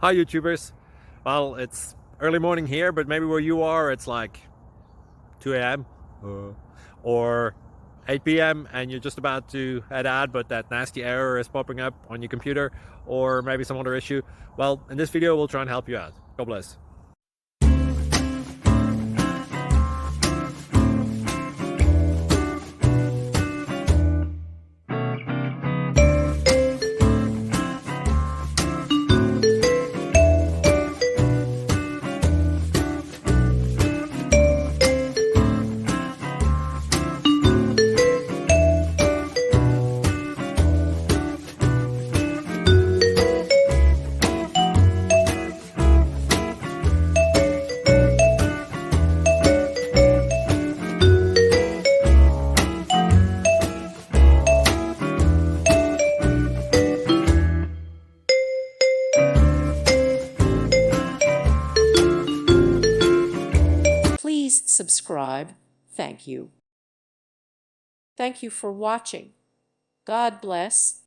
Hi YouTubers. Well, it's early morning here, but maybe where you are it's like 2 a.m. or 8 p.m. and you're just about to head out, but that nasty error is popping up on your computer, or maybe some other issue. Well, in this video we'll try and help you out. God bless. Please subscribe. Thank you. Thank you for watching. God bless.